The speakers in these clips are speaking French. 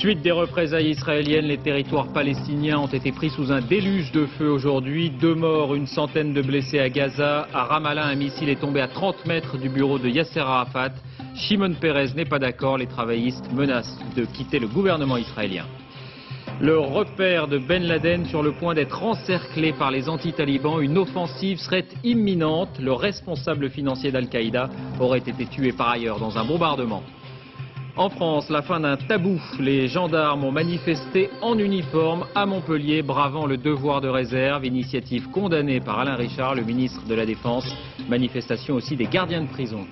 Suite des représailles israéliennes, les territoires palestiniens ont été pris sous un déluge de feu aujourd'hui. 2 morts, une centaine de blessés à Gaza. À Ramallah, un missile est tombé à 30 mètres du bureau de Yasser Arafat. Shimon Peres n'est pas d'accord. Les travaillistes menacent de quitter le gouvernement israélien. Le repère de Ben Laden sur le point d'être encerclé par les anti-talibans. Une offensive serait imminente. Le responsable financier d'Al-Qaïda aurait été tué par ailleurs dans un bombardement. En France, la fin d'un tabou. Les gendarmes ont manifesté en uniforme à Montpellier, bravant le devoir de réserve. Initiative condamnée par Alain Richard, le ministre de la Défense. Manifestation aussi des gardiens de prison.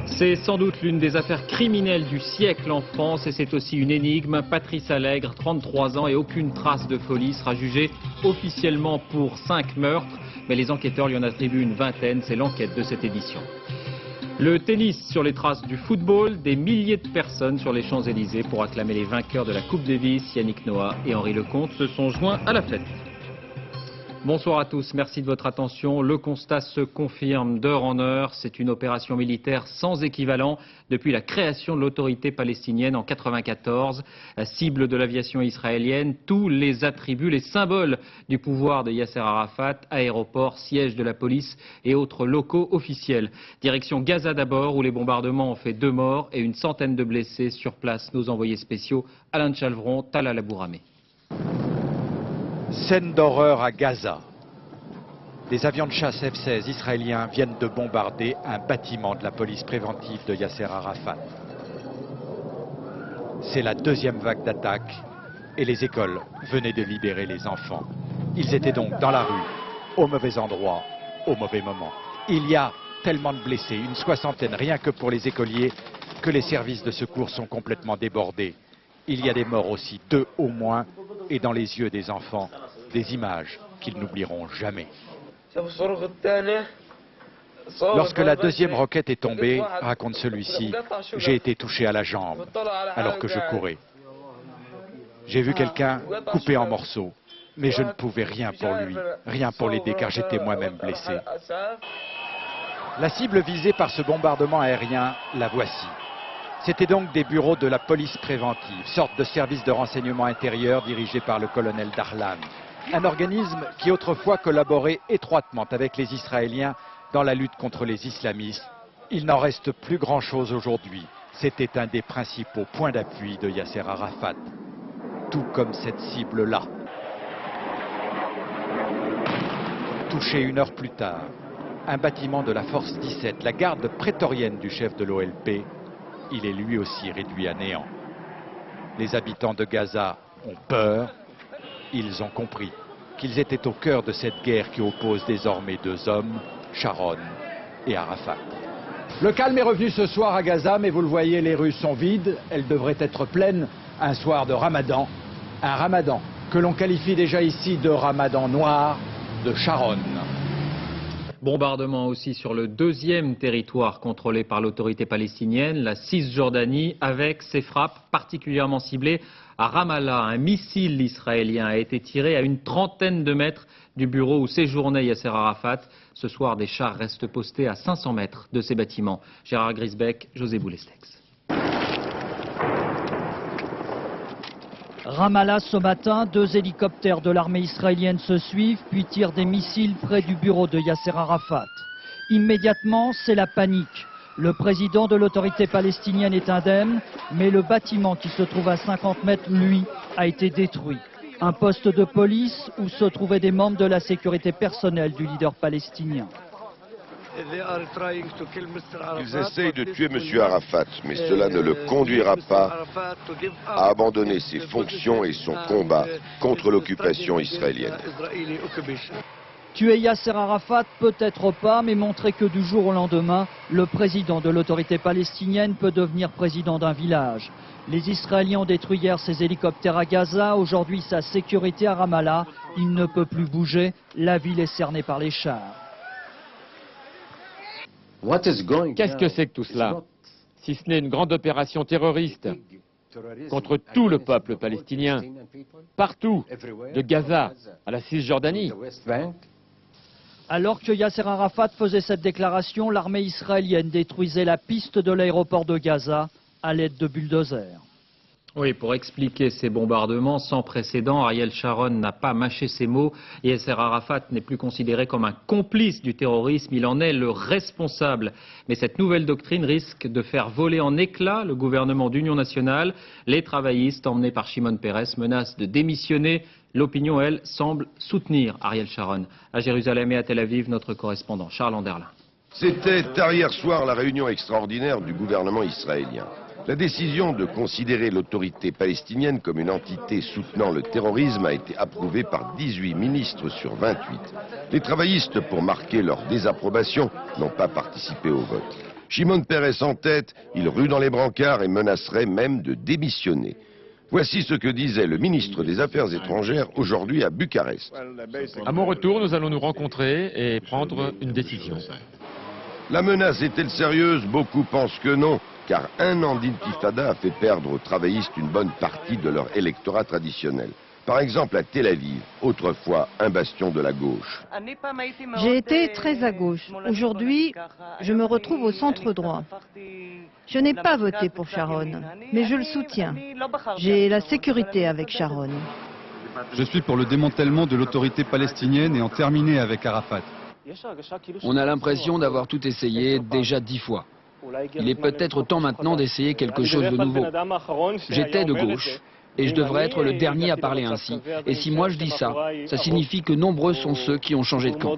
C'est sans doute l'une des affaires criminelles du siècle en France et c'est aussi une énigme. Patrice Allègre, 33 ans et aucune trace de folie, sera jugé officiellement pour 5 meurtres. Mais les enquêteurs lui en attribuent une vingtaine. C'est l'enquête de cette édition. Le tennis sur les traces du football, des milliers de personnes sur les Champs-Élysées pour acclamer les vainqueurs de la Coupe Davis. Yannick Noah et Henri Lecomte se sont joints à la fête. Bonsoir à tous, merci de votre attention. Le constat se confirme d'heure en heure. C'est une opération militaire sans équivalent depuis la création de l'autorité palestinienne en 1994. Cible de l'aviation israélienne, tous les attributs, les symboles du pouvoir de Yasser Arafat, aéroport, siège de la police et autres locaux officiels. Direction Gaza d'abord, où les bombardements ont fait 2 morts et une centaine de blessés. Sur place, nos envoyés spéciaux, Alain Chalvron, Talal Abouramé. Scène d'horreur à Gaza. Des avions de chasse F-16 israéliens viennent de bombarder un bâtiment de la police préventive de Yasser Arafat. C'est la 2e vague d'attaques et les écoles venaient de libérer les enfants. Ils étaient donc dans la rue, au mauvais endroit, au mauvais moment. Il y a tellement de blessés, une 60aine rien que pour les écoliers, que les services de secours sont complètement débordés. Il y a des morts aussi, 2 au moins, et dans les yeux des enfants, des images qu'ils n'oublieront jamais. Lorsque la 2e roquette est tombée, raconte celui-ci, j'ai été touché à la jambe alors que je courais. J'ai vu quelqu'un coupé en morceaux, mais je ne pouvais rien pour lui, rien pour l'aider car j'étais moi-même blessé. La cible visée par ce bombardement aérien, la voici. C'était donc des bureaux de la police préventive, sorte de service de renseignement intérieur dirigé par le colonel Darlan. Un organisme qui autrefois collaborait étroitement avec les Israéliens dans la lutte contre les islamistes. Il n'en reste plus grand-chose aujourd'hui. C'était un des principaux points d'appui de Yasser Arafat, tout comme cette cible-là. Touché 1 heure plus tard, un bâtiment de la Force 17, la garde prétorienne du chef de l'OLP, il est lui aussi réduit à néant. Les habitants de Gaza ont peur. Ils ont compris qu'ils étaient au cœur de cette guerre qui oppose désormais 2 hommes, Sharon et Arafat. Le calme est revenu ce soir à Gaza, mais vous le voyez, les rues sont vides. Elles devraient être pleines un soir de Ramadan. Un Ramadan que l'on qualifie déjà ici de Ramadan noir de Sharon. Bombardement aussi sur le 2e territoire contrôlé par l'autorité palestinienne, la Cisjordanie, avec ses frappes particulièrement ciblées à Ramallah. Un missile israélien a été tiré à une 30aine de mètres du bureau où séjournait Yasser Arafat. Ce soir, des chars restent postés à 500 mètres de ces bâtiments. Gérard Grisbeck, José Boulestex. Ramallah ce matin, 2 hélicoptères de l'armée israélienne se suivent, puis tirent des missiles près du bureau de Yasser Arafat. Immédiatement, c'est la panique. Le président de l'autorité palestinienne est indemne, mais le bâtiment qui se trouve à 50 mètres, lui, a été détruit. Un poste de police où se trouvaient des membres de la sécurité personnelle du leader palestinien. Ils essayent de tuer M. Arafat, mais cela ne le conduira pas à abandonner ses fonctions et son combat contre l'occupation israélienne. Tuer Yasser Arafat, peut-être pas, mais montrer que du jour au lendemain, le président de l'autorité palestinienne peut devenir président d'un village. Les Israéliens ont détruit hier ses hélicoptères à Gaza, aujourd'hui sa sécurité à Ramallah. Il ne peut plus bouger, la ville est cernée par les chars. Qu'est-ce que c'est que tout cela, si ce n'est une grande opération terroriste contre tout le peuple palestinien, partout, de Gaza à la Cisjordanie? Alors que Yasser Arafat faisait cette déclaration, l'armée israélienne détruisait la piste de l'aéroport de Gaza à l'aide de bulldozers. Oui, pour expliquer ces bombardements sans précédent, Ariel Sharon n'a pas mâché ses mots. Yasser Arafat n'est plus considéré comme un complice du terrorisme, il en est le responsable. Mais cette nouvelle doctrine risque de faire voler en éclats le gouvernement d'union nationale. Les travaillistes, emmenés par Shimon Peres, menacent de démissionner. L'opinion, elle, semble soutenir Ariel Sharon. À Jérusalem et à Tel Aviv, notre correspondant Charles Anderlin. C'était hier soir la réunion extraordinaire du gouvernement israélien. La décision de considérer l'autorité palestinienne comme une entité soutenant le terrorisme a été approuvée par 18 ministres sur 28. Les travaillistes, pour marquer leur désapprobation, n'ont pas participé au vote. Shimon Peres en tête, il rue dans les brancards et menacerait même de démissionner. Voici ce que disait le ministre des Affaires étrangères aujourd'hui à Bucarest. À mon retour, nous allons nous rencontrer et prendre une décision. La menace est-elle sérieuse? Beaucoup pensent que non, car un an d'intifada a fait perdre aux travaillistes une bonne partie de leur électorat traditionnel. Par exemple à Tel Aviv, autrefois un bastion de la gauche. J'ai été très à gauche. Aujourd'hui, je me retrouve au centre droit. Je n'ai pas voté pour Sharon, mais je le soutiens. J'ai la sécurité avec Sharon. Je suis pour le démantèlement de l'autorité palestinienne et en terminer avec Arafat. On a l'impression d'avoir tout essayé déjà 10 fois. Il est peut-être temps maintenant d'essayer quelque chose de nouveau. J'étais de gauche et je devrais être le dernier à parler ainsi. Et si moi je dis ça, ça signifie que nombreux sont ceux qui ont changé de camp.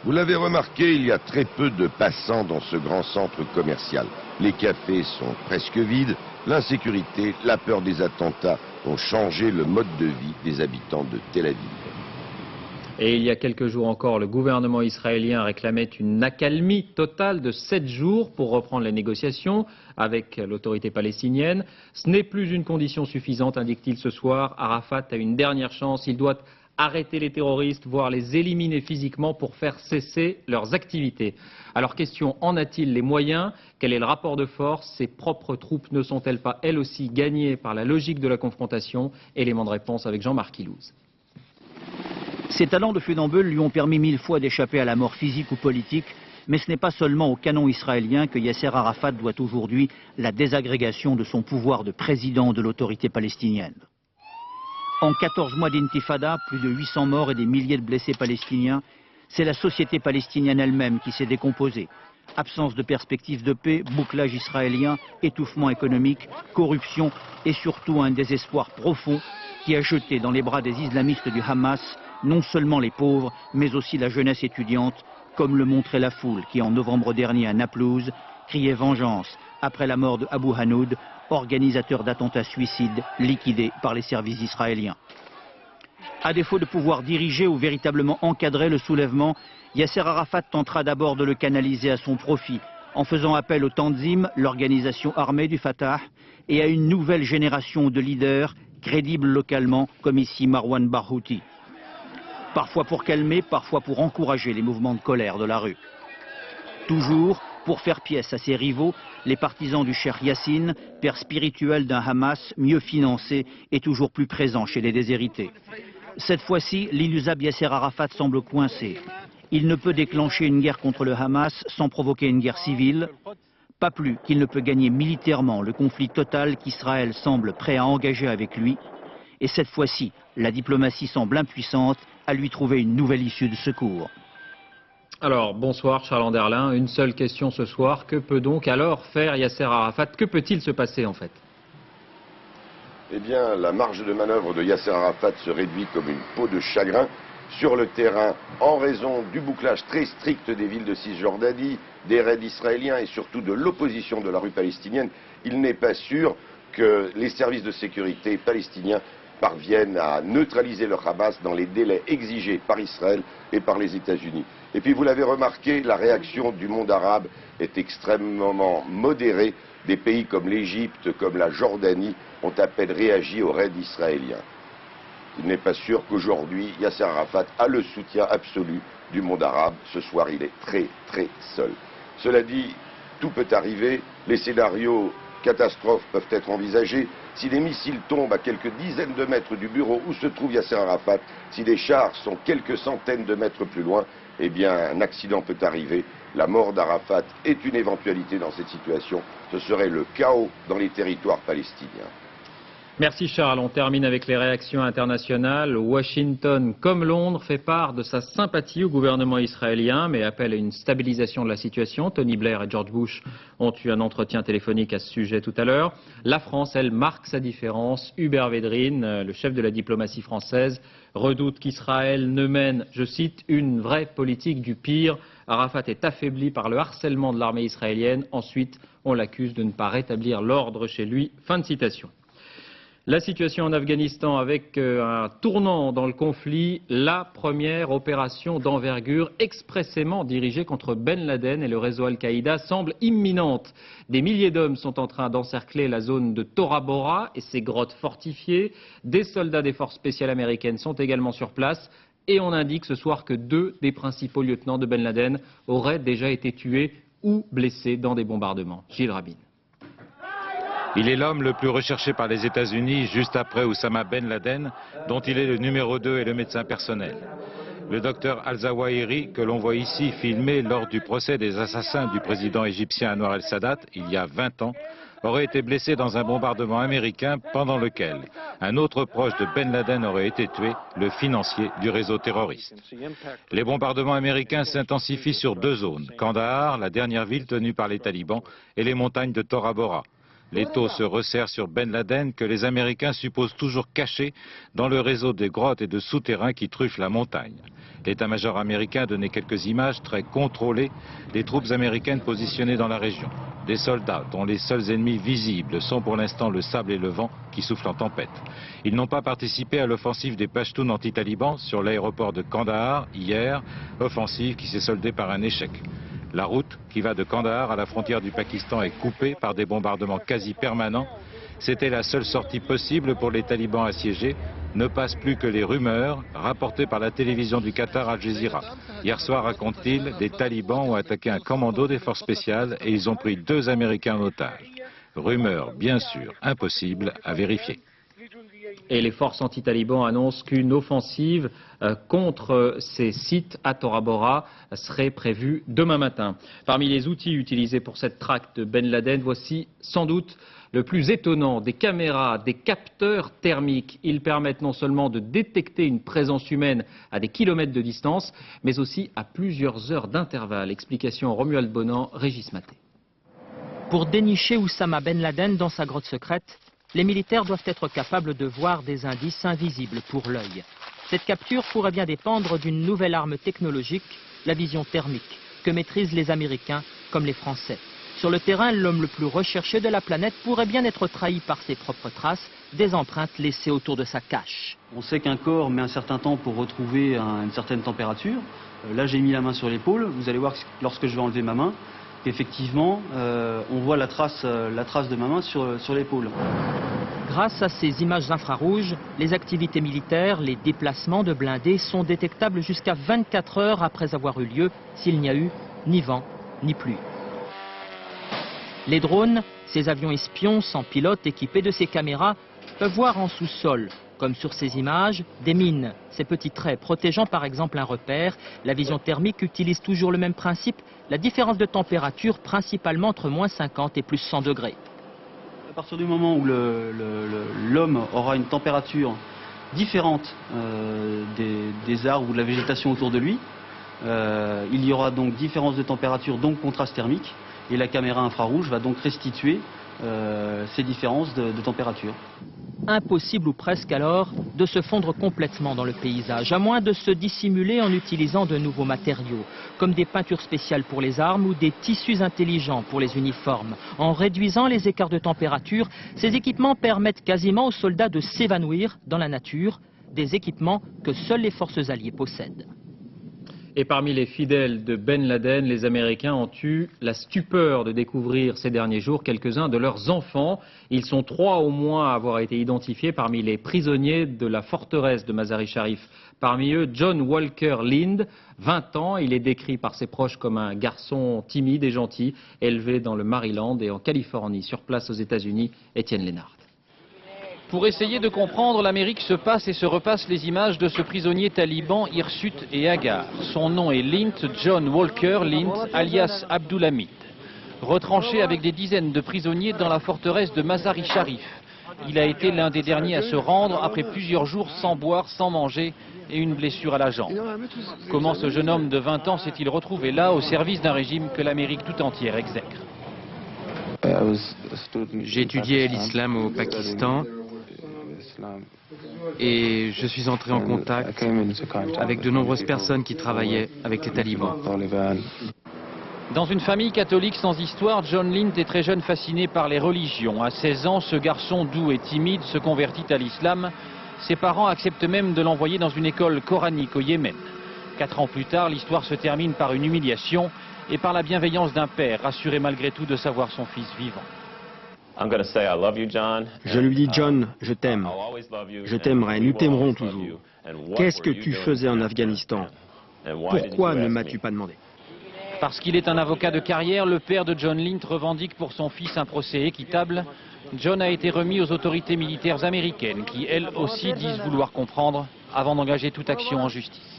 Vous l'avez remarqué, il y a très peu de passants dans ce grand centre commercial. Les cafés sont presque vides. L'insécurité, la peur des attentats ont changé le mode de vie des habitants de Tel Aviv. Et il y a quelques jours encore, le gouvernement israélien réclamait une accalmie totale de 7 jours pour reprendre les négociations avec l'autorité palestinienne. Ce n'est plus une condition suffisante, indique-t-il ce soir. Arafat a une dernière chance. Il doit arrêter les terroristes, voire les éliminer physiquement pour faire cesser leurs activités. Alors question, en a-t-il les moyens? Quel est le rapport de force? Ses propres troupes ne sont-elles pas elles aussi gagnées par la logique de la confrontation? Élément de réponse avec Jean-Marc Ilouz. Ses talents de funambule lui ont permis 1000 fois d'échapper à la mort physique ou politique, mais ce n'est pas seulement au canon israélien que Yasser Arafat doit aujourd'hui la désagrégation de son pouvoir de président de l'autorité palestinienne. En 14 mois d'intifada, plus de 800 morts et des milliers de blessés palestiniens, c'est la société palestinienne elle-même qui s'est décomposée. Absence de perspective de paix, bouclage israélien, étouffement économique, corruption et surtout un désespoir profond qui a jeté dans les bras des islamistes du Hamas non seulement les pauvres, mais aussi la jeunesse étudiante, comme le montrait la foule qui, en novembre dernier à Naplouse, criait vengeance après la mort de Abu Hanoud, organisateur d'attentats suicides liquidés par les services israéliens. À défaut de pouvoir diriger ou véritablement encadrer le soulèvement, Yasser Arafat tentera d'abord de le canaliser à son profit, en faisant appel au Tanzim, l'organisation armée du Fatah, et à une nouvelle génération de leaders crédibles localement, comme ici Marwan Barghouti. Parfois pour calmer, parfois pour encourager les mouvements de colère de la rue. Toujours pour faire pièce à ses rivaux, les partisans du Cheikh Yassine, père spirituel d'un Hamas mieux financé et toujours plus présent chez les déshérités. Cette fois-ci, l'inusable Yasser Arafat semble coincé. Il ne peut déclencher une guerre contre le Hamas sans provoquer une guerre civile, pas plus qu'il ne peut gagner militairement le conflit total qu'Israël semble prêt à engager avec lui. Et cette fois-ci, la diplomatie semble impuissante à lui trouver une nouvelle issue de secours. Alors, bonsoir Charles Anderlin. Une seule question ce soir. Que peut donc alors faire Yasser Arafat? Que peut-il se passer en fait? Eh bien, la marge de manœuvre de Yasser Arafat se réduit comme une peau de chagrin sur le terrain en raison du bouclage très strict des villes de Cisjordanie, des raids israéliens et surtout de l'opposition de la rue palestinienne. Il n'est pas sûr que les services de sécurité palestiniens parviennent à neutraliser le Hamas dans les délais exigés par Israël et par les États-Unis. Et puis vous l'avez remarqué, la réaction du monde arabe est extrêmement modérée. Des pays comme l'Égypte, comme la Jordanie ont à peine réagi aux raids israéliens. Il n'est pas sûr qu'aujourd'hui Yasser Arafat a le soutien absolu du monde arabe. Ce soir, il est très très seul. Cela dit, tout peut arriver. Les scénarios catastrophes peuvent être envisagées. Si des missiles tombent à quelques dizaines de mètres du bureau où se trouve Yasser Arafat, si des chars sont quelques centaines de mètres plus loin, eh bien un accident peut arriver. La mort d'Arafat est une éventualité dans cette situation. Ce serait le chaos dans les territoires palestiniens. Merci Charles. On termine avec les réactions internationales. Washington, comme Londres, fait part de sa sympathie au gouvernement israélien, mais appelle à une stabilisation de la situation. Tony Blair et George Bush ont eu un entretien téléphonique à ce sujet tout à l'heure. La France, elle, marque sa différence. Hubert Védrine, le chef de la diplomatie française, redoute qu'Israël ne mène, je cite, une vraie politique du pire. Arafat est affaibli par le harcèlement de l'armée israélienne. Ensuite, on l'accuse de ne pas rétablir l'ordre chez lui. Fin de citation. La situation en Afghanistan avec un tournant dans le conflit, la première opération d'envergure expressément dirigée contre Ben Laden et le réseau Al-Qaïda semble imminente. Des milliers d'hommes sont en train d'encercler la zone de Tora Bora et ses grottes fortifiées. Des soldats des forces spéciales américaines sont également sur place et on indique ce soir que 2 des principaux lieutenants de Ben Laden auraient déjà été tués ou blessés dans des bombardements. Gilles Rabin. Il est l'homme le plus recherché par les États-Unis, juste après Oussama Ben Laden, dont il est le numéro 2 et le médecin personnel. Le docteur Al-Zawahiri, que l'on voit ici filmé lors du procès des assassins du président égyptien Anwar el-Sadat, il y a 20 ans, aurait été blessé dans un bombardement américain pendant lequel un autre proche de Ben Laden aurait été tué, le financier du réseau terroriste. Les bombardements américains s'intensifient sur 2 zones, Kandahar, la dernière ville tenue par les talibans, et les montagnes de Tora Bora. L'étau se resserre sur Ben Laden que les Américains supposent toujours caché dans le réseau de grottes et de souterrains qui truffent la montagne. L'état-major américain a donné quelques images très contrôlées des troupes américaines positionnées dans la région. Des soldats dont les seuls ennemis visibles sont pour l'instant le sable et le vent qui soufflent en tempête. Ils n'ont pas participé à l'offensive des Pashtuns anti-talibans sur l'aéroport de Kandahar hier, offensive qui s'est soldée par un échec. La route qui va de Kandahar à la frontière du Pakistan est coupée par des bombardements quasi permanents. C'était la seule sortie possible pour les talibans assiégés. Ne passent plus que les rumeurs rapportées par la télévision du Qatar Al Jazeera. Hier soir, raconte-t-il, des talibans ont attaqué un commando des forces spéciales et ils ont pris 2 Américains en otage. Rumeurs, bien sûr, impossibles à vérifier. Et les forces anti-talibans annoncent qu'une offensive contre ces sites à Tora Bora serait prévue demain matin. Parmi les outils utilisés pour cette traque de Ben Laden, voici sans doute le plus étonnant, des caméras, des capteurs thermiques. Ils permettent non seulement de détecter une présence humaine à des kilomètres de distance, mais aussi à plusieurs heures d'intervalle. Explication Romuald Bonan, Régis Maté. Pour dénicher Oussama Ben Laden dans sa grotte secrète, les militaires doivent être capables de voir des indices invisibles pour l'œil. Cette capture pourrait bien dépendre d'une nouvelle arme technologique, la vision thermique, que maîtrisent les Américains comme les Français. Sur le terrain, l'homme le plus recherché de la planète pourrait bien être trahi par ses propres traces, des empreintes laissées autour de sa cache. On sait qu'un corps met un certain temps pour retrouver une certaine température. Là, j'ai mis la main sur l'épaule. Vous allez voir que lorsque je vais enlever ma main, effectivement, on voit la trace de ma main sur l'épaule. Grâce à ces images infrarouges, les activités militaires, les déplacements de blindés sont détectables jusqu'à 24 heures après avoir eu lieu s'il n'y a eu ni vent ni pluie. Les drones, ces avions espions sans pilote équipés de ces caméras, peuvent voir en sous-sol, comme sur ces images, des mines, ces petits traits protégeant par exemple un repère. La vision thermique utilise toujours le même principe, la différence de température principalement entre moins 50 et plus 100 degrés. À partir du moment où l'homme aura une température différente des arbres ou de la végétation autour de lui, il y aura donc différence de température, donc contraste thermique, et la caméra infrarouge va donc restituer ces différences de température. Impossible ou presque alors de se fondre complètement dans le paysage, à moins de se dissimuler en utilisant de nouveaux matériaux, comme des peintures spéciales pour les armes ou des tissus intelligents pour les uniformes. En réduisant les écarts de température, ces équipements permettent quasiment aux soldats de s'évanouir dans la nature, des équipements que seules les forces alliées possèdent. Et parmi les fidèles de Ben Laden, les Américains ont eu la stupeur de découvrir ces derniers jours quelques-uns de leurs enfants. Ils sont 3 au moins à avoir été identifiés parmi les prisonniers de la forteresse de Mazar-i-Sharif. Parmi eux, John Walker Lind, 20 ans. Il est décrit par ses proches comme un garçon timide et gentil, élevé dans le Maryland et en Californie. Sur place aux États-Unis, Étienne Lénard. Pour essayer de comprendre, l'Amérique se passe et se repasse les images de ce prisonnier taliban hirsute et hagard. Son nom est Lind John Walker Lind, alias Abdulhamid. Retranché avec des dizaines de prisonniers dans la forteresse de Mazar-i-Sharif. Il a été l'un des derniers à se rendre après plusieurs jours sans boire, sans manger et une blessure à la jambe. Comment ce jeune homme de 20 ans s'est-il retrouvé là au service d'un régime que l'Amérique tout entière exècre? J'ai étudié l'islam au Pakistan et je suis entré en contact avec de nombreuses personnes qui travaillaient avec les talibans. Dans une famille catholique sans histoire, John Lint est très jeune fasciné par les religions. À 16 ans, ce garçon doux et timide se convertit à l'islam. Ses parents acceptent même de l'envoyer dans une école coranique au Yémen. 4 ans plus tard, l'histoire se termine par une humiliation et par la bienveillance d'un père, rassuré malgré tout de savoir son fils vivant. Je lui dis, John, je t'aime. Je t'aimerai, nous t'aimerons toujours. Qu'est-ce que tu faisais en Afghanistan? Pourquoi ne m'as-tu pas demandé? Parce qu'il est un avocat de carrière, le père de John Lint revendique pour son fils un procès équitable. John a été remis aux autorités militaires américaines qui, elles aussi, disent vouloir comprendre avant d'engager toute action en justice.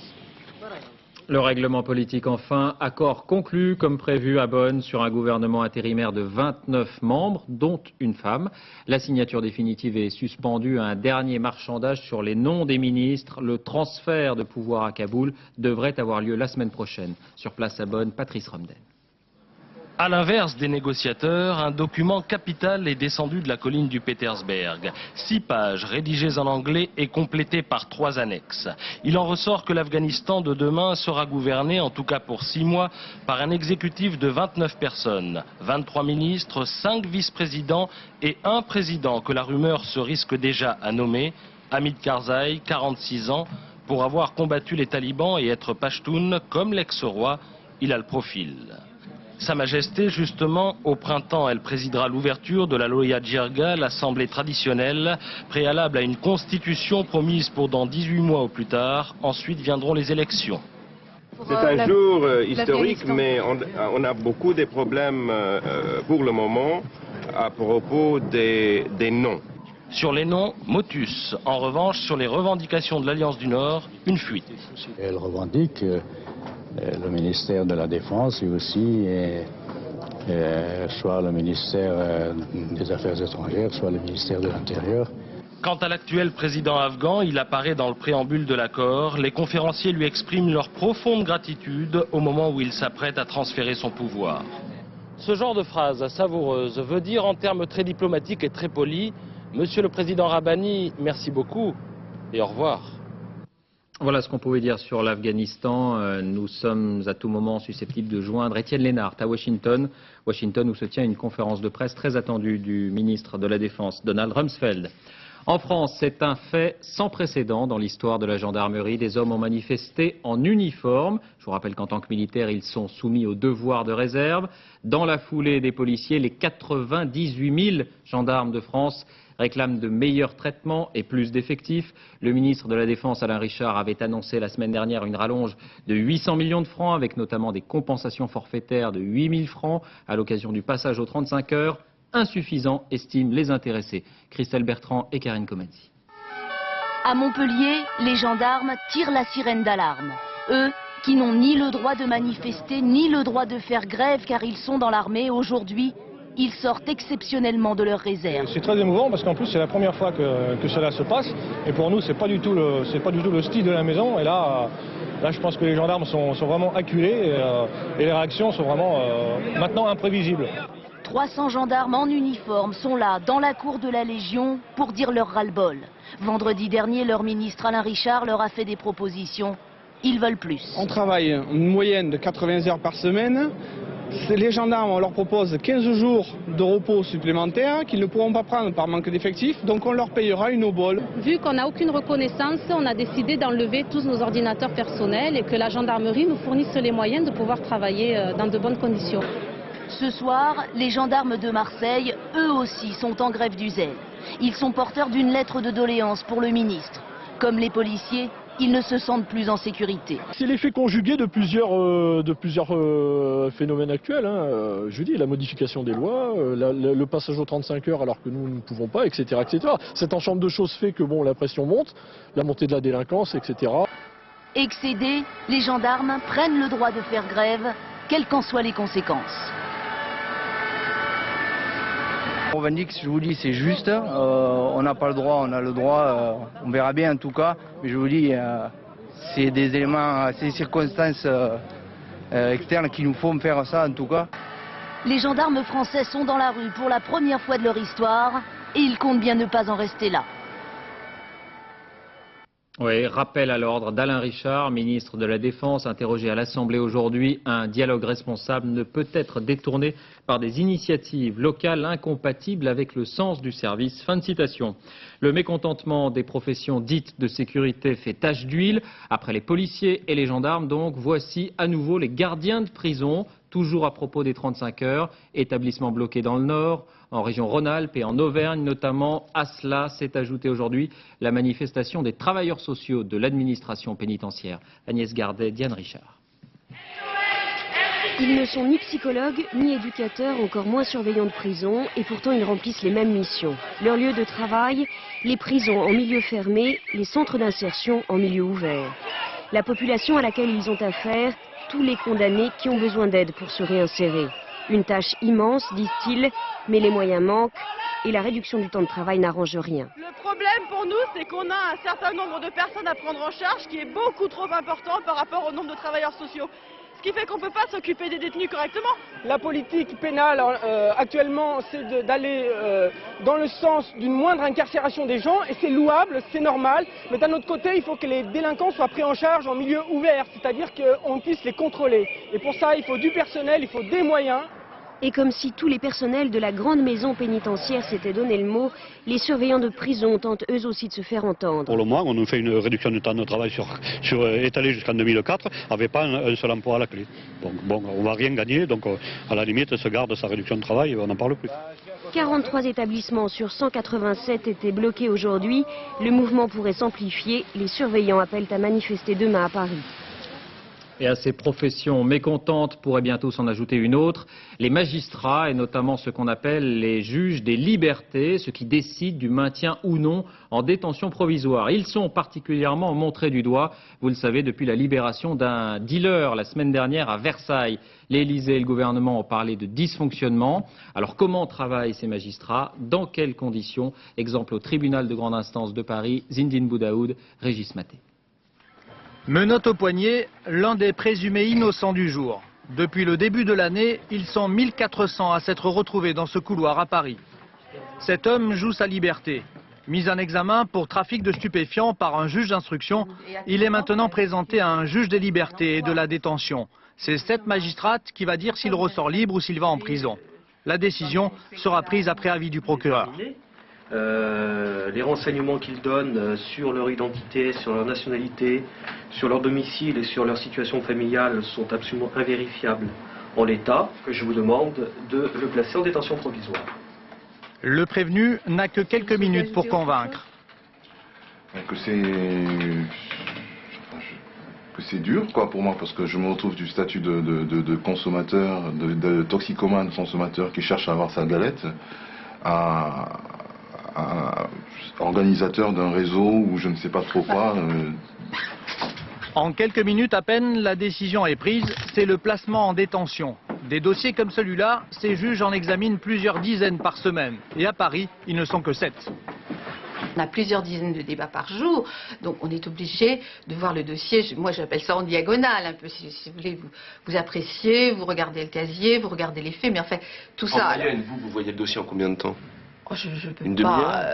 Le règlement politique enfin, accord conclu comme prévu à Bonn sur un gouvernement intérimaire de 29 membres, dont une femme. La signature définitive est suspendue à un dernier marchandage sur les noms des ministres. Le transfert de pouvoir à Kaboul devrait avoir lieu la semaine prochaine. Sur place à Bonn, Patrice Romden. À l'inverse des négociateurs, un document capital est descendu de la colline du Petersberg. 6 pages rédigées en anglais et complétées par 3 annexes. Il en ressort que l'Afghanistan de demain sera gouverné, en tout cas pour 6 mois, par un exécutif de 29 personnes. 23 ministres, 5 vice-présidents et un président que la rumeur se risque déjà à nommer, Hamid Karzai, 46 ans, pour avoir combattu les talibans et être pachtoun comme l'ex-roi, il a le profil. Sa Majesté, justement, au printemps, elle présidera l'ouverture de la Loya Jirga, l'assemblée traditionnelle, préalable à une constitution promise pour dans 18 mois au plus tard. Ensuite viendront les élections. C'est un jour historique, mais on a beaucoup de problèmes pour le moment à propos des noms. Sur les noms, motus. En revanche, sur les revendications de l'Alliance du Nord, une fuite. Elle revendique le ministère de la Défense et aussi soit le ministère des Affaires étrangères, soit le ministère de l'Intérieur. Quant à l'actuel président afghan, il apparaît dans le préambule de l'accord. Les conférenciers lui expriment leur profonde gratitude au moment où il s'apprête à transférer son pouvoir. Ce genre de phrase savoureuse veut dire en termes très diplomatiques et très polis, Monsieur le Président Rabbani, merci beaucoup et au revoir. Voilà ce qu'on pouvait dire sur l'Afghanistan. Nous sommes à tout moment susceptibles de joindre Étienne Lénart à Washington où se tient une conférence de presse très attendue du ministre de la Défense, Donald Rumsfeld. En France, c'est un fait sans précédent dans l'histoire de la gendarmerie. Des hommes ont manifesté en uniforme. Je vous rappelle qu'en tant que militaires, ils sont soumis au devoir de réserve. Dans la foulée des policiers, les 98 000 gendarmes de France réclament de meilleurs traitements et plus d'effectifs. Le ministre de la Défense, Alain Richard, avait annoncé la semaine dernière une rallonge de 800 millions de francs, avec notamment des compensations forfaitaires de 8 000 francs à l'occasion du passage aux 35 heures. Insuffisant, estiment les intéressés. Christelle Bertrand et Karine Comenzi. À Montpellier, les gendarmes tirent la sirène d'alarme. Eux qui n'ont ni le droit de manifester, ni le droit de faire grève car ils sont dans l'armée, aujourd'hui, ils sortent exceptionnellement de leur réserve. C'est très émouvant parce qu'en plus c'est la première fois que cela se passe. Et pour nous, c'est pas du tout le style de la maison. Et là je pense que les gendarmes sont vraiment acculés et les réactions sont vraiment maintenant imprévisibles. 300 gendarmes en uniforme sont là, dans la cour de la Légion, pour dire leur ras-le-bol. Vendredi dernier, leur ministre Alain Richard leur a fait des propositions. Ils veulent plus. On travaille une moyenne de 80 heures par semaine. Les gendarmes, on leur propose 15 jours de repos supplémentaires qu'ils ne pourront pas prendre par manque d'effectifs, donc on leur payera une obole. Vu qu'on n'a aucune reconnaissance, on a décidé d'enlever tous nos ordinateurs personnels et que la gendarmerie nous fournisse les moyens de pouvoir travailler dans de bonnes conditions. Ce soir, les gendarmes de Marseille, eux aussi, sont en grève du zèle. Ils sont porteurs d'une lettre de doléance pour le ministre. Comme les policiers, ils ne se sentent plus en sécurité. C'est l'effet conjugué de plusieurs phénomènes actuels. Je dis, la modification des lois, le passage aux 35 heures alors que nous ne pouvons pas, etc., etc. Cet ensemble de choses fait que la pression monte, la montée de la délinquance, etc. Excédés, les gendarmes prennent le droit de faire grève, quelles qu'en soient les conséquences. On revendique, je vous dis, c'est juste. On n'a pas le droit, on a le droit. On verra bien en tout cas. Mais je vous dis, c'est des éléments, c'est des circonstances externes qui nous font faire ça en tout cas. Les gendarmes français sont dans la rue pour la première fois de leur histoire et ils comptent bien ne pas en rester là. Oui, rappel à l'ordre d'Alain Richard, ministre de la Défense, interrogé à l'Assemblée aujourd'hui. Un dialogue responsable ne peut être détourné par des initiatives locales incompatibles avec le sens du service. Fin de citation. Le mécontentement des professions dites de sécurité fait tache d'huile. Après les policiers et les gendarmes, donc, voici à nouveau les gardiens de prison. Toujours à propos des 35 heures, établissement bloqué dans le Nord, en région Rhône-Alpes et en Auvergne notamment. À cela s'est ajoutée aujourd'hui la manifestation des travailleurs sociaux de l'administration pénitentiaire. Agnès Gardet, Diane Richard. Ils ne sont ni psychologues, ni éducateurs, encore moins surveillants de prison, et pourtant ils remplissent les mêmes missions. Leur lieu de travail, les prisons en milieu fermé, les centres d'insertion en milieu ouvert. La population à laquelle ils ont affaire, tous les condamnés qui ont besoin d'aide pour se réinsérer. Une tâche immense, disent-ils, mais les moyens manquent et la réduction du temps de travail n'arrange rien. Le problème pour nous, c'est qu'on a un certain nombre de personnes à prendre en charge qui est beaucoup trop important par rapport au nombre de travailleurs sociaux. Ce qui fait qu'on ne peut pas s'occuper des détenus correctement. La politique pénale actuellement, c'est d'aller dans le sens d'une moindre incarcération des gens, et c'est louable, c'est normal. Mais d'un autre côté, il faut que les délinquants soient pris en charge en milieu ouvert, c'est-à-dire qu'on puisse les contrôler. Et pour ça, il faut du personnel, il faut des moyens. Et comme si tous les personnels de la grande maison pénitentiaire s'étaient donné le mot, les surveillants de prison tentent eux aussi de se faire entendre. Pour le moment, on nous fait une réduction du temps de travail étalée jusqu'en 2004, avec pas un seul emploi à la clé. Donc bon, on ne va rien gagner, donc à la limite, se garde sa réduction de travail et on n'en parle plus. 43 établissements sur 187 étaient bloqués aujourd'hui. Le mouvement pourrait s'amplifier. Les surveillants appellent à manifester demain à Paris. Et à ces professions mécontentes pourrait bientôt s'en ajouter une autre, les magistrats et notamment ce qu'on appelle les juges des libertés, ceux qui décident du maintien ou non en détention provisoire. Ils sont particulièrement montrés du doigt, vous le savez, depuis la libération d'un dealer la semaine dernière à Versailles. L'Élysée et le gouvernement ont parlé de dysfonctionnement. Alors comment travaillent ces magistrats? Dans quelles conditions? Exemple au tribunal de grande instance de Paris, Zindine Boudaoud, Régis Maté. Menottes au poignet, l'un des présumés innocents du jour. Depuis le début de l'année, ils sont 1400 à s'être retrouvés dans ce couloir à Paris. Cet homme joue sa liberté. Mis en examen pour trafic de stupéfiants par un juge d'instruction, il est maintenant présenté à un juge des libertés et de la détention. C'est cette magistrate qui va dire s'il ressort libre ou s'il va en prison. La décision sera prise après avis du procureur. Les renseignements qu'ils donnent sur leur identité, sur leur nationalité, sur leur domicile et sur leur situation familiale sont absolument invérifiables en l'état, que je vous demande de le placer en détention provisoire. Le prévenu n'a que quelques minutes pour convaincre. Que c'est dur quoi pour moi, parce que je me retrouve du statut de consommateur, de toxicomane consommateur qui cherche à avoir sa galette, à organisateur d'un réseau ou je ne sais pas trop quoi. En quelques minutes à peine, la décision est prise, c'est le placement en détention. Des dossiers comme celui-là, ces juges en examinent plusieurs dizaines par semaine. Et à Paris, ils ne sont que 7. On a plusieurs dizaines de débats par jour, donc on est obligé de voir le dossier, moi j'appelle ça en diagonale, un peu si vous voulez, vous appréciez, vous regardez le casier, vous regardez les faits, mais en fait tout ça... En moyenne, vous voyez le dossier en combien de temps? Oh, je peux une pas,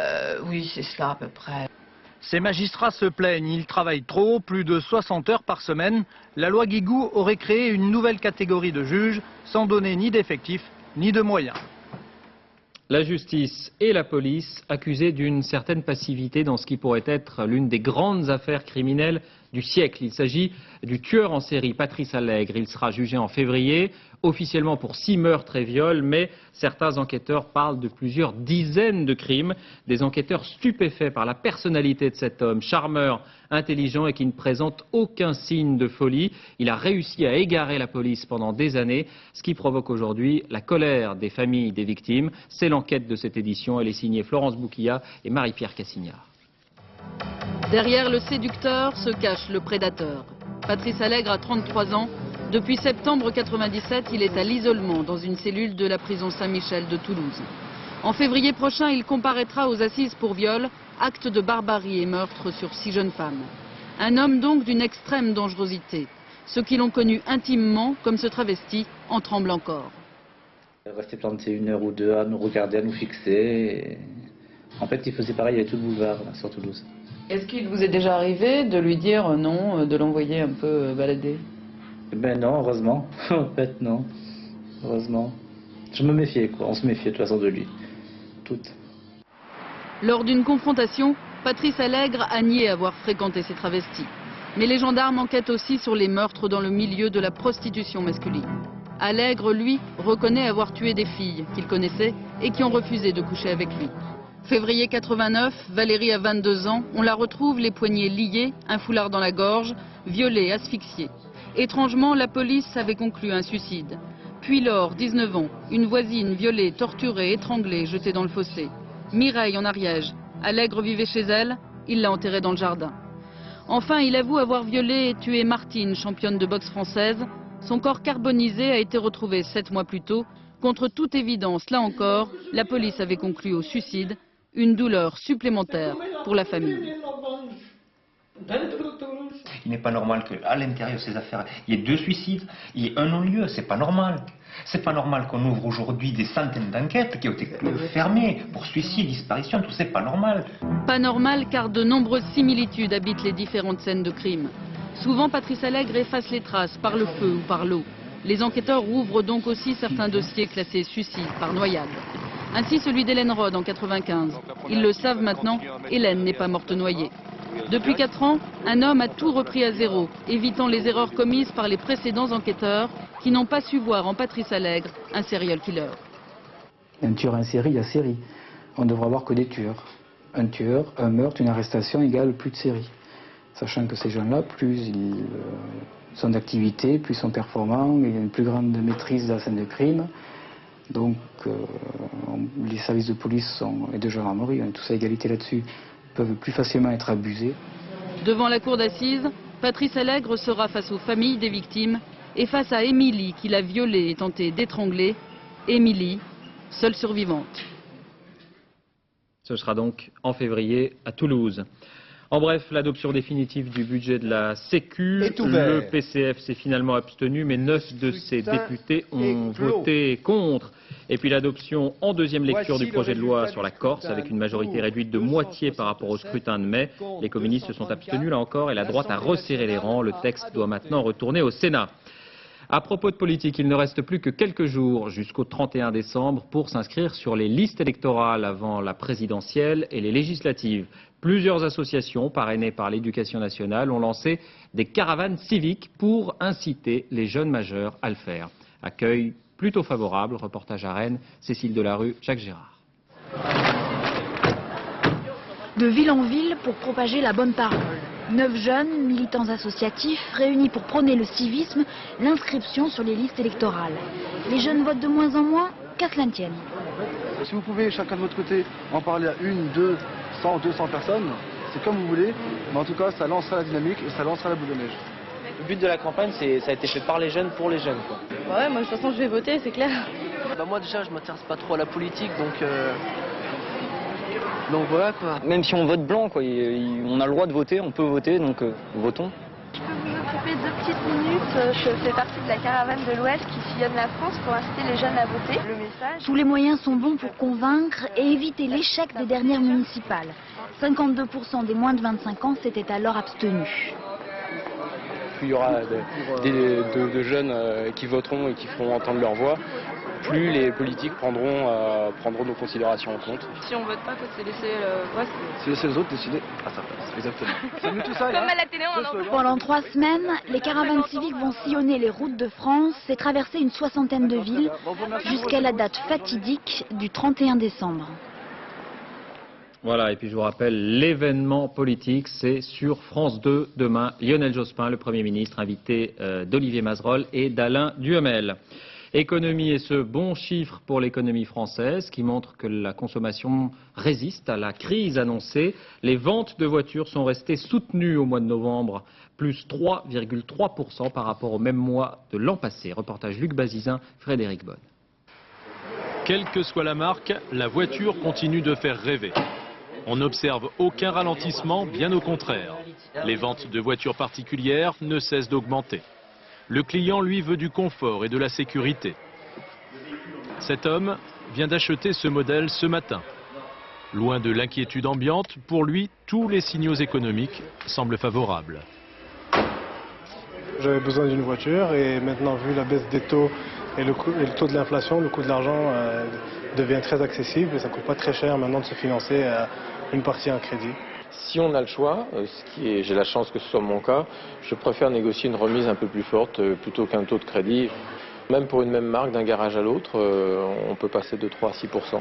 oui c'est cela à peu près. Ces magistrats se plaignent, ils travaillent trop, plus de 60 heures par semaine. La loi Guigou aurait créé une nouvelle catégorie de juges, sans donner ni d'effectifs, ni de moyens. La justice et la police accusées d'une certaine passivité dans ce qui pourrait être l'une des grandes affaires criminelles du siècle. Il s'agit du tueur en série Patrice Allègre. Il sera jugé en février, officiellement pour 6 meurtres et viols, mais certains enquêteurs parlent de plusieurs dizaines de crimes. Des enquêteurs stupéfaits par la personnalité de cet homme, charmeur, intelligent et qui ne présente aucun signe de folie. Il a réussi à égarer la police pendant des années, ce qui provoque aujourd'hui la colère des familles des victimes. C'est l'enquête de cette édition. Elle est signée Florence Bouquilla et Marie-Pierre Cassignard. Derrière le séducteur se cache le prédateur. Patrice Allègre a 33 ans. Depuis septembre 1997, il est à l'isolement dans une cellule de la prison Saint-Michel de Toulouse. En février prochain, il comparaîtra aux assises pour viol, acte de barbarie et meurtre sur 6 jeunes femmes. Un homme donc d'une extrême dangerosité. Ceux qui l'ont connu intimement, comme ce travesti, en tremblent encore. Rester planté 1 heure ou 2 à nous regarder, à nous fixer. En fait, il faisait pareil avec tout le boulevard là, sur Toulouse. Est-ce qu'il vous est déjà arrivé de lui dire non, de l'envoyer un peu balader? Ben non, heureusement. En fait, non. Heureusement. Je me méfiais, quoi. On se méfiait de toute façon de lui. Toutes. Lors d'une confrontation, Patrice Allègre a nié avoir fréquenté ces travestis. Mais les gendarmes enquêtent aussi sur les meurtres dans le milieu de la prostitution masculine. Allègre, lui, reconnaît avoir tué des filles qu'il connaissait et qui ont refusé de coucher avec lui. Février 89, Valérie a 22 ans, on la retrouve les poignets liés, un foulard dans la gorge, violée, asphyxiée. Étrangement, la police avait conclu un suicide. Puis Laure, 19 ans, une voisine violée, torturée, étranglée, jetée dans le fossé. Mireille en Ariège, Allègre vivait chez elle, il l'a enterrée dans le jardin. Enfin, il avoue avoir violé et tué Martine, championne de boxe française. Son corps carbonisé a été retrouvé 7 mois plus tôt. Contre toute évidence, là encore, la police avait conclu au suicide, une douleur supplémentaire pour la famille. Il n'est pas normal qu'à l'intérieur de ces affaires, il y ait 2 suicides, il y ait un non-lieu, c'est pas normal. C'est pas normal qu'on ouvre aujourd'hui des centaines d'enquêtes qui ont été fermées pour suicide, disparition, tout c'est pas normal. Pas normal car de nombreuses similitudes habitent les différentes scènes de crime. Souvent, Patrice Allègre efface les traces par le feu ou par l'eau. Les enquêteurs ouvrent donc aussi certains dossiers classés suicide par noyade. Ainsi celui d'Hélène Rode en 95. Ils le savent maintenant, Hélène n'est pas morte noyée. Depuis 4 ans, un homme a tout repris à zéro, évitant les erreurs commises par les précédents enquêteurs qui n'ont pas su voir en Patrice Allègre un serial killer. Un tueur en série, il y a série. On ne devrait avoir que des tueurs. Un tueur, un meurtre, une arrestation égale plus de série. Sachant que ces gens-là, plus ils sont d'activité, plus ils sont performants, il y a une plus grande maîtrise de la scène de crime. Donc les services de police et de gendarmerie, on est tous à égalité là-dessus, peuvent plus facilement être abusés. Devant la cour d'assises, Patrice Allègre sera face aux familles des victimes et face à Émilie qui l'a violée et tenté d'étrangler. Émilie, seule survivante. Ce sera donc en février à Toulouse. En bref, l'adoption définitive du budget de la Sécu. Le PCF s'est finalement abstenu, mais 9 de ses députés ont voté contre. Et puis l'adoption en deuxième lecture du projet de loi sur la Corse, avec une majorité réduite de moitié par rapport au scrutin de mai. Les communistes se sont abstenus là encore et la droite a resserré les rangs. Le texte doit maintenant retourner au Sénat. À propos de politique, il ne reste plus que quelques jours jusqu'au 31 décembre pour s'inscrire sur les listes électorales avant la présidentielle et les législatives. Plusieurs associations parrainées par l'Éducation nationale ont lancé des caravanes civiques pour inciter les jeunes majeurs à le faire. Accueil plutôt favorable, reportage à Rennes, Cécile Delarue, Jacques Gérard. De ville en ville pour propager la bonne parole. 9 jeunes, militants associatifs, réunis pour prôner le civisme, l'inscription sur les listes électorales. Les jeunes votent de moins en moins, qu'à cela ne tienne. Si vous pouvez, chacun de votre côté, en parler à 1, 2, 100, 200 personnes, c'est comme vous voulez, mais en tout cas, ça lancera la dynamique et ça lancera la boule de neige. Le but de la campagne, ça a été fait par les jeunes, pour les jeunes, quoi. Ouais, moi de toute façon je vais voter, c'est clair. Bah, moi déjà, je m'intéresse pas trop à la politique, donc voilà quoi. Même si on vote blanc, quoi, on a le droit de voter, on peut voter, donc votons. Je peux vous occuper 2 petites minutes. Je fais partie de la caravane de l'Ouest qui sillonne la France pour inciter les jeunes à voter. Le message... Tous les moyens sont bons pour convaincre et éviter l'échec des dernières municipales. 52% des moins de 25 ans s'étaient alors abstenus. Plus il y aura de jeunes qui voteront et qui feront entendre leur voix, plus les politiques prendront nos considérations en compte. Si on vote pas, c'est laisser c'est laisser les autres décider à sa place. Exactement. C'est mieux tout ça. Comme à la télé, on en... Pendant 3 semaines, les caravanes civiques vont sillonner les routes de France et traverser une 60aine de villes jusqu'à la date fatidique du 31 décembre. Voilà, et puis je vous rappelle, l'événement politique, c'est sur France 2 demain. Lionel Jospin, le Premier ministre, invité d'Olivier Mazerolle et d'Alain Duhamel. Économie et ce bon chiffre pour l'économie française qui montre que la consommation résiste à la crise annoncée. Les ventes de voitures sont restées soutenues au mois de novembre, plus 3,3% par rapport au même mois de l'an passé. Reportage Luc Bazizin, Frédéric Bonne. Quelle que soit la marque, la voiture continue de faire rêver. On n'observe aucun ralentissement, bien au contraire. Les ventes de voitures particulières ne cessent d'augmenter. Le client, lui, veut du confort et de la sécurité. Cet homme vient d'acheter ce modèle ce matin. Loin de l'inquiétude ambiante, pour lui, tous les signaux économiques semblent favorables. J'avais besoin d'une voiture et maintenant, vu la baisse des taux et le taux de l'inflation, le coût de l'argent devient très accessible et ça ne coûte pas très cher maintenant de se financer une partie en crédit. Si on a le choix, j'ai la chance que ce soit mon cas, je préfère négocier une remise un peu plus forte plutôt qu'un taux de crédit. Même pour une même marque, d'un garage à l'autre, on peut passer de 3 à 6%.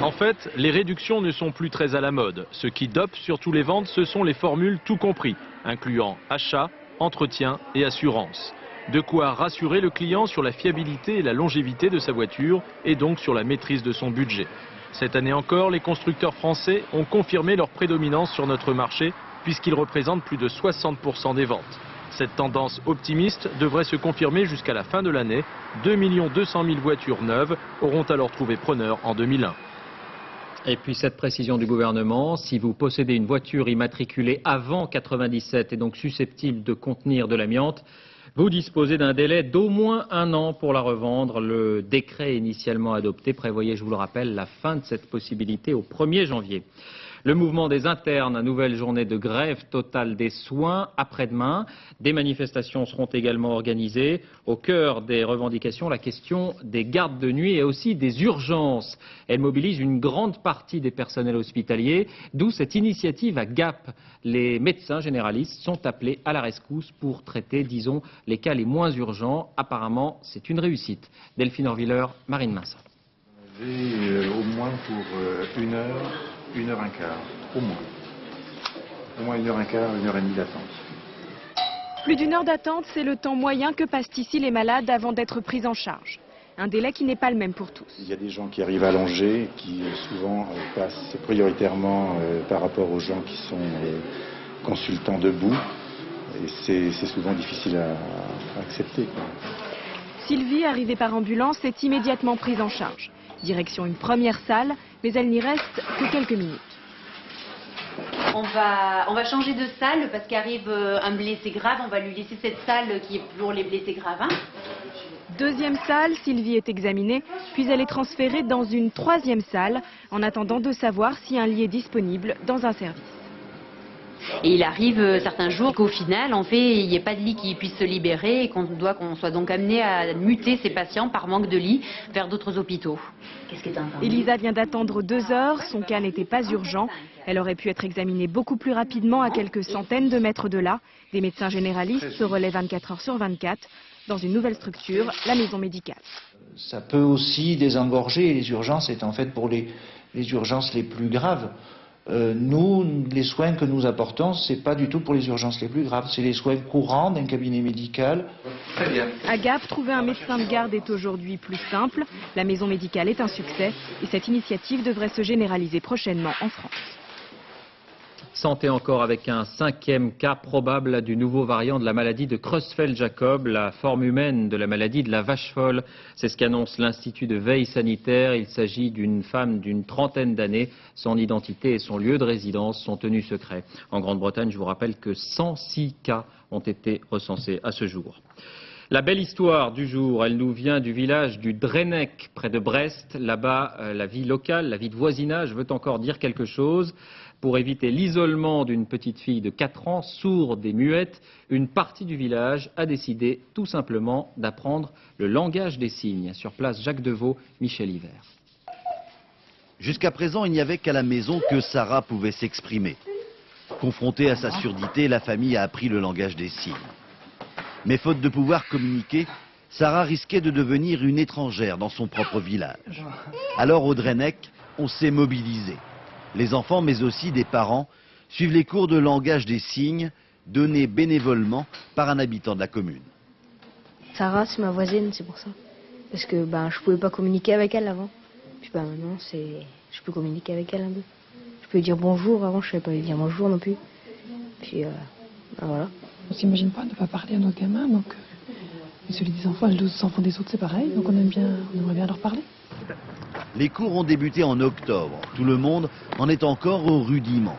En fait, les réductions ne sont plus très à la mode. Ce qui dope surtout les ventes, ce sont les formules tout compris, incluant achat, entretien et assurance. De quoi rassurer le client sur la fiabilité et la longévité de sa voiture et donc sur la maîtrise de son budget. Cette année encore, les constructeurs français ont confirmé leur prédominance sur notre marché puisqu'ils représentent plus de 60% des ventes. Cette tendance optimiste devrait se confirmer jusqu'à la fin de l'année. 2 200 000 voitures neuves auront alors trouvé preneur en 2001. Et puis cette précision du gouvernement, si vous possédez une voiture immatriculée avant 97 et donc susceptible de contenir de l'amiante, vous disposez d'un délai d'au moins 1 an pour la revendre. Le décret initialement adopté prévoyait, je vous le rappelle, la fin de cette possibilité au 1er janvier. Le mouvement des internes, nouvelle journée de grève totale des soins après-demain. Des manifestations seront également organisées. Au cœur des revendications, la question des gardes de nuit et aussi des urgences. Elle mobilise une grande partie des personnels hospitaliers, d'où cette initiative à Gap. Les médecins généralistes sont appelés à la rescousse pour traiter, disons, les cas les moins urgents. Apparemment, c'est une réussite. Delphine Orviller, Marine Minson. Au moins pour 1 heure, 1 heure un quart, au moins. Au moins 1 heure un quart, 1 heure et demie d'attente. Plus d'1 heure d'attente, c'est le temps moyen que passent ici les malades avant d'être pris en charge. Un délai qui n'est pas le même pour tous. Il y a des gens qui arrivent allongés, qui souvent passent prioritairement par rapport aux gens qui sont consultants debout. Et c'est souvent difficile à accepter, quoi. Sylvie, arrivée par ambulance, est immédiatement prise en charge. Direction une première salle, mais elle n'y reste que quelques minutes. On va changer de salle parce qu'arrive un blessé grave. On va lui laisser cette salle qui est pour les blessés graves. Hein. Deuxième salle, Sylvie est examinée, puis elle est transférée dans une 3e salle en attendant de savoir si un lit est disponible dans un service. Et il arrive certains jours qu'au final, en fait, il n'y ait pas de lit qui puisse se libérer et qu'on soit donc amené à muter ces patients par manque de lit vers d'autres hôpitaux. Qu'est-ce que t'as entendu ? Elisa vient d'attendre 2 heures, son cas n'était pas urgent. Elle aurait pu être examinée beaucoup plus rapidement à quelques centaines de mètres de là. Des médecins généralistes se relaient 24 heures sur 24 dans une nouvelle structure, la maison médicale. Ça peut aussi désengorger, les urgences étant faites pour les urgences les plus graves. Nous, les soins que nous apportons, c'est pas du tout pour les urgences les plus graves, c'est les soins courants d'un cabinet médical. Très bien. À Gap, trouver un médecin de garde est aujourd'hui plus simple. La maison médicale est un succès et cette initiative devrait se généraliser prochainement en France. Santé encore avec un 5e cas probable du nouveau variant de la maladie de Creutzfeldt-Jakob, la forme humaine de la maladie de la vache folle. C'est ce qu'annonce l'Institut de veille sanitaire. Il s'agit d'une femme d'une 30aine d'années. Son identité et son lieu de résidence sont tenus secrets. En Grande-Bretagne, je vous rappelle que 106 cas ont été recensés à ce jour. La belle histoire du jour, elle nous vient du village du Drenec, près de Brest. Là-bas, la vie locale, la vie de voisinage veut encore dire quelque chose. Pour éviter l'isolement d'une petite fille de 4 ans, sourde et muette, une partie du village a décidé tout simplement d'apprendre le langage des signes. Sur place, Jacques Deveau, Michel Hiver. Jusqu'à présent, il n'y avait qu'à la maison que Sarah pouvait s'exprimer. Confrontée à sa surdité, la famille a appris le langage des signes. Mais faute de pouvoir communiquer, Sarah risquait de devenir une étrangère dans son propre village. Alors au Drenec, on s'est mobilisé. Les enfants, mais aussi des parents, suivent les cours de langage des signes donnés bénévolement par un habitant de la commune. Sarah, c'est ma voisine, c'est pour ça. Parce que je pouvais pas communiquer avec elle avant. Puis maintenant, je peux communiquer avec elle un peu. Je peux lui dire bonjour, avant je savais pas lui dire bonjour non plus. Puis voilà. On s'imagine pas ne pas parler à nos gamins, donc celui des enfants et les enfants des autres c'est pareil, donc on aimerait bien leur parler. Les cours ont débuté en octobre. Tout le monde en est encore au rudiment.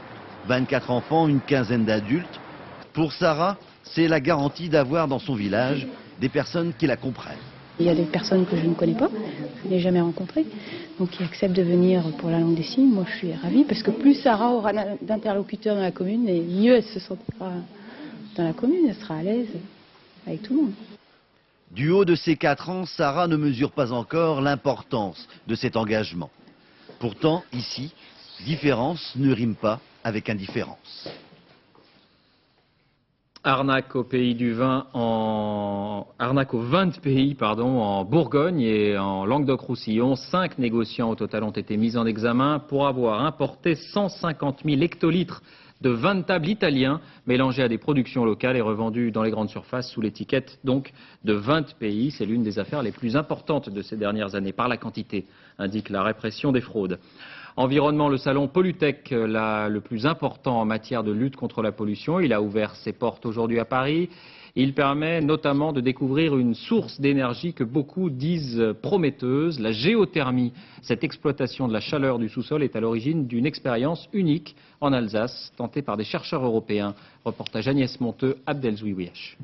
24 enfants, une quinzaine d'adultes. Pour Sarah, c'est la garantie d'avoir dans son village des personnes qui la comprennent. Il y a des personnes que je ne connais pas, je n'ai jamais rencontrées, donc qui acceptent de venir pour la langue des signes. Moi, je suis ravie parce que plus Sarah aura d'interlocuteurs dans la commune, et mieux elle se sentira dans la commune, elle sera à l'aise avec tout le monde. Du haut de ses 4 ans, Sarah ne mesure pas encore l'importance de cet engagement. Pourtant, ici, différence ne rime pas avec indifférence. Arnaque au pays du vin arnaque aux 20 pays en Bourgogne et en Languedoc-Roussillon. 5 négociants au total ont été mis en examen pour avoir importé 150 000 hectolitres de vin de table italien mélangés à des productions locales et revendus dans les grandes surfaces sous l'étiquette donc de 20 pays. C'est l'une des affaires les plus importantes de ces dernières années par la quantité, indique la répression des fraudes. Environnement, le salon Pollutech, le plus important en matière de lutte contre la pollution. Il a ouvert ses portes aujourd'hui à Paris. Il permet notamment de découvrir une source d'énergie que beaucoup disent prometteuse, la géothermie. Cette exploitation de la chaleur du sous-sol est à l'origine d'une expérience unique en Alsace, tentée par des chercheurs européens. Reportage Agnès Monteux, Abdelzouiouiach.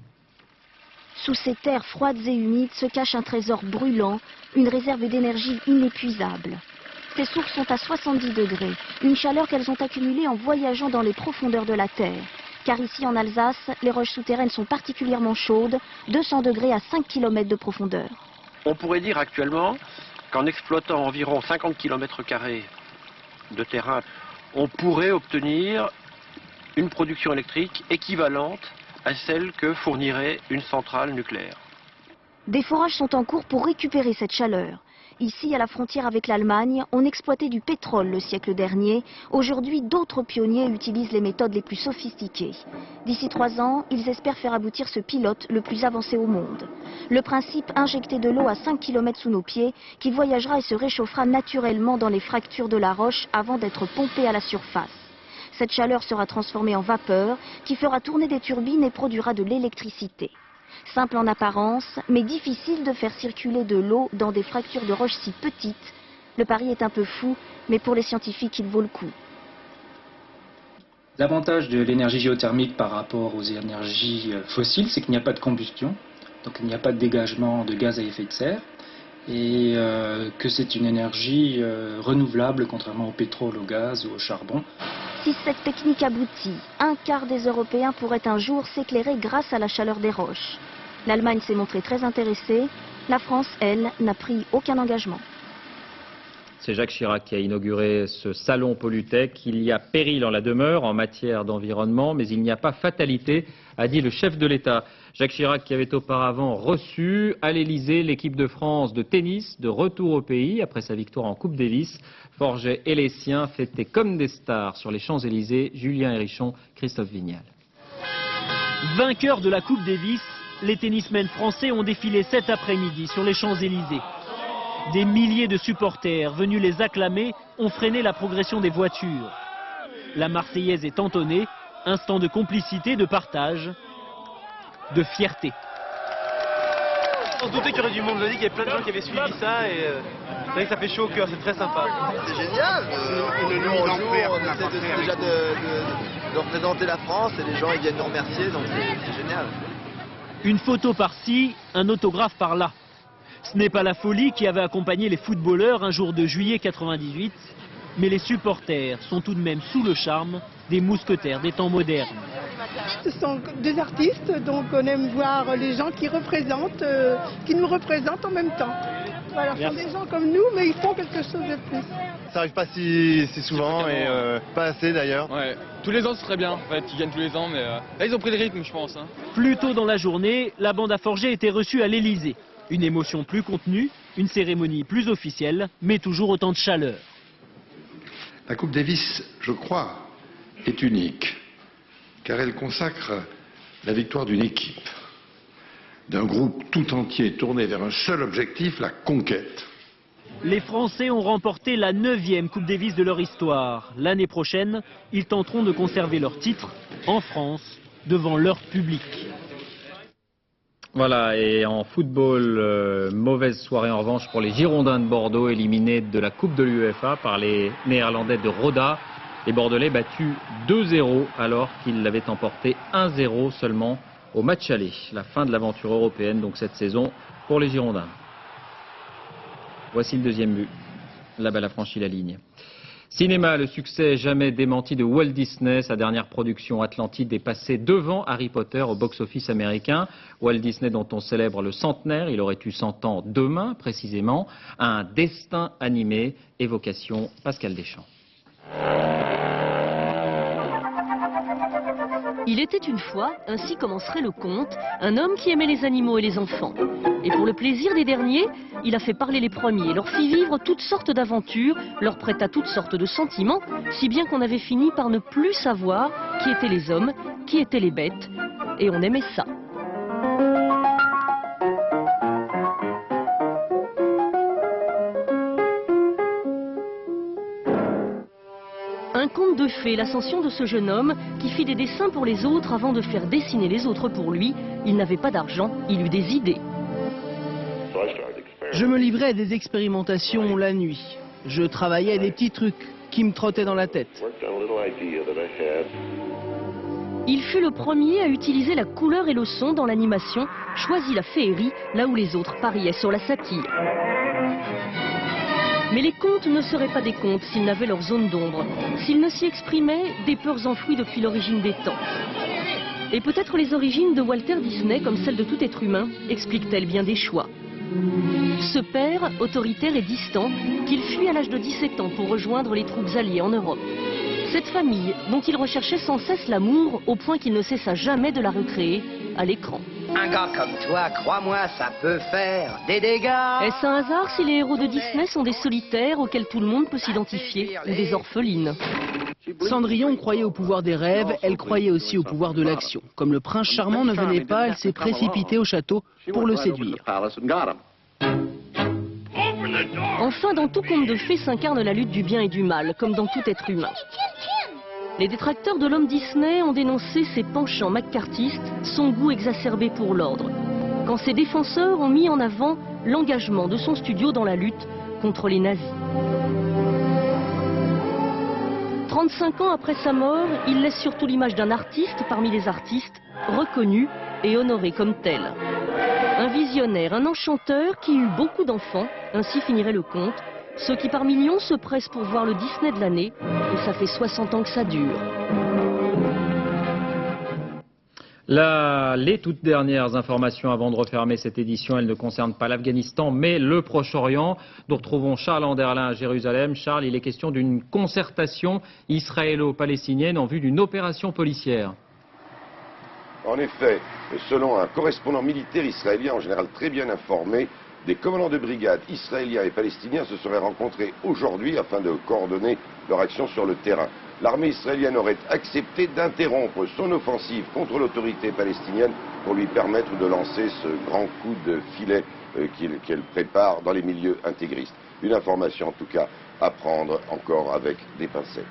Sous ces terres froides et humides se cache un trésor brûlant, une réserve d'énergie inépuisable. Ces sources sont à 70 degrés, une chaleur qu'elles ont accumulée en voyageant dans les profondeurs de la Terre. Car ici en Alsace, les roches souterraines sont particulièrement chaudes, 200 degrés à 5 km de profondeur. On pourrait dire actuellement qu'en exploitant environ 50 km² de terrain, on pourrait obtenir une production électrique équivalente à celle que fournirait une centrale nucléaire. Des forages sont en cours pour récupérer cette chaleur. Ici, à la frontière avec l'Allemagne, on exploitait du pétrole le siècle dernier. Aujourd'hui, d'autres pionniers utilisent les méthodes les plus sophistiquées. D'ici 3 ans, ils espèrent faire aboutir ce pilote le plus avancé au monde. Le principe, injecter de l'eau à 5 km sous nos pieds, qui voyagera et se réchauffera naturellement dans les fractures de la roche avant d'être pompée à la surface. Cette chaleur sera transformée en vapeur, qui fera tourner des turbines et produira de l'électricité. Simple en apparence, mais difficile de faire circuler de l'eau dans des fractures de roches si petites. Le pari est un peu fou, mais pour les scientifiques, il vaut le coup. L'avantage de l'énergie géothermique par rapport aux énergies fossiles, c'est qu'il n'y a pas de combustion, donc il n'y a pas de dégagement de gaz à effet de serre, et que c'est une énergie renouvelable, contrairement au pétrole, au gaz ou au charbon. Si cette technique aboutit, un quart des Européens pourraient un jour s'éclairer grâce à la chaleur des roches. L'Allemagne s'est montrée très intéressée. La France, elle, n'a pris aucun engagement. C'est Jacques Chirac qui a inauguré ce salon Pollutech. Il y a péril en la demeure en matière d'environnement, mais il n'y a pas fatalité, a dit le chef de l'État. Jacques Chirac qui avait auparavant reçu à l'Elysée l'équipe de France de tennis de retour au pays après sa victoire en Coupe Davis. Forget et les siens fêtaient comme des stars sur les Champs-Élysées. Julien Hérisson, Christophe Vignal. Vainqueurs de la Coupe Davis, les tennismen français ont défilé cet après-midi sur les Champs-Élysées. Des milliers de supporters venus les acclamer ont freiné la progression des voitures. La Marseillaise est entonnée, instant de complicité, de partage, de fierté. On se doutait qu'il y aurait du monde, il y avait plein de gens qui avaient suivi ça et c'est vrai que ça fait chaud au cœur, c'est très sympa. C'est génial, on essaie déjà de représenter la France et les gens ils viennent nous remercier, donc c'est génial. Une photo par-ci, un autographe par-là. Ce n'est pas la folie qui avait accompagné les footballeurs un jour de juillet 98, mais les supporters sont tout de même sous le charme des mousquetaires des temps modernes. Ce sont des artistes, donc on aime voir les gens qui représentent, qui nous représentent en même temps. Voilà, ce sont des gens comme nous, mais ils font quelque chose de plus. Ça arrive pas si souvent et pas assez d'ailleurs. Ouais. Tous les ans ce serait bien, en fait, ils gagnent tous les ans, mais là ils ont pris le rythme je pense. Plus tôt dans la journée, la bande à Forget était reçue à l'Elysée. Une émotion plus contenue, une cérémonie plus officielle, mais toujours autant de chaleur. La Coupe Davis, je crois, est unique, car elle consacre la victoire d'une équipe, d'un groupe tout entier tourné vers un seul objectif, la conquête. Les Français ont remporté la 9e Coupe Davis de leur histoire. L'année prochaine, ils tenteront de conserver leur titre en France, devant leur public. Voilà, et en football, mauvaise soirée en revanche pour les Girondins de Bordeaux, éliminés de la Coupe de l'UEFA par les Néerlandais de Roda. Les Bordelais battus 2-0 alors qu'ils l'avaient emporté 1-0 seulement au match aller. La fin de l'aventure européenne donc cette saison pour les Girondins. Voici le deuxième but. La balle a franchi la ligne. Cinéma, le succès jamais démenti de Walt Disney. Sa dernière production Atlantide est passée devant Harry Potter au box-office américain. Walt Disney dont on célèbre le centenaire, il aurait eu 100 ans demain précisément. Un destin animé, évocation Pascal Deschamps. Il était une fois, ainsi commencerait le conte, un homme qui aimait les animaux et les enfants. Et pour le plaisir des derniers, il a fait parler les premiers, leur fit vivre toutes sortes d'aventures, leur prêta toutes sortes de sentiments, si bien qu'on avait fini par ne plus savoir qui étaient les hommes, qui étaient les bêtes, et on aimait ça. Un conte de fées, l'ascension de ce jeune homme qui fit des dessins pour les autres avant de faire dessiner les autres pour lui. Il n'avait pas d'argent, il eut des idées. Je me livrais à des expérimentations la nuit. Je travaillais à des petits trucs qui me trottaient dans la tête. Il fut le premier à utiliser la couleur et le son dans l'animation, choisit la féerie là où les autres pariaient sur la satire. Mais les contes ne seraient pas des contes s'ils n'avaient leur zone d'ombre, s'ils ne s'y exprimaient des peurs enfouies depuis l'origine des temps. Et peut-être les origines de Walter Disney, comme celles de tout être humain, expliquent-elles bien des choix. Ce père, autoritaire et distant, qu'il fuit à l'âge de 17 ans pour rejoindre les troupes alliées en Europe. Cette famille, dont il recherchait sans cesse l'amour, au point qu'il ne cessa jamais de la recréer à l'écran. Un gars comme toi, crois-moi, ça peut faire des dégâts. Est-ce un hasard si les héros de Disney sont des solitaires auxquels tout le monde peut s'identifier, ou des orphelines? Cendrillon croyait au pouvoir des rêves, elle croyait aussi au pouvoir de l'action. Comme le prince charmant ne venait pas, elle s'est précipitée au château pour le séduire. Enfin, dans tout conte de fées s'incarne la lutte du bien et du mal, comme dans tout être humain. Les détracteurs de l'homme Disney ont dénoncé ses penchants maccarthistes, son goût exacerbé pour l'ordre, quand ses défenseurs ont mis en avant l'engagement de son studio dans la lutte contre les nazis. 35 ans après sa mort, il laisse surtout l'image d'un artiste parmi les artistes, reconnu et honoré comme tel. Un visionnaire, un enchanteur qui eut beaucoup d'enfants, ainsi finirait le conte. Ceux qui par millions se pressent pour voir le Disney de l'année, et ça fait 60 ans que ça dure. Les toutes dernières informations avant de refermer cette édition, elles ne concernent pas l'Afghanistan, mais le Proche-Orient. Nous retrouvons Charles Anderlin à Jérusalem. Charles, il est question d'une concertation israélo-palestinienne en vue d'une opération policière. En effet, selon un correspondant militaire israélien, en général très bien informé, des commandants de brigade israéliens et palestiniens se seraient rencontrés aujourd'hui afin de coordonner leur action sur le terrain. L'armée israélienne aurait accepté d'interrompre son offensive contre l'autorité palestinienne pour lui permettre de lancer ce grand coup de filet qu'elle prépare dans les milieux intégristes. Une information en tout cas à prendre encore avec des pincettes.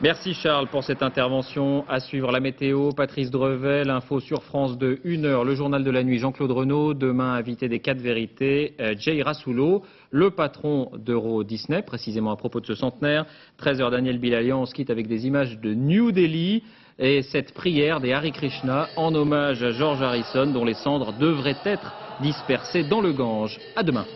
Merci Charles pour cette intervention. À suivre la météo, Patrice Drevel, info sur France 2, 1h, le journal de la nuit, Jean-Claude Renaud, demain invité des 4 vérités, Jay Rasoulo, le patron d'Euro Disney, précisément à propos de ce centenaire, 13h, Daniel Bilalian, on se quitte avec des images de New Delhi et cette prière des Hare Krishna en hommage à George Harrison dont les cendres devraient être dispersées dans le Gange. À demain.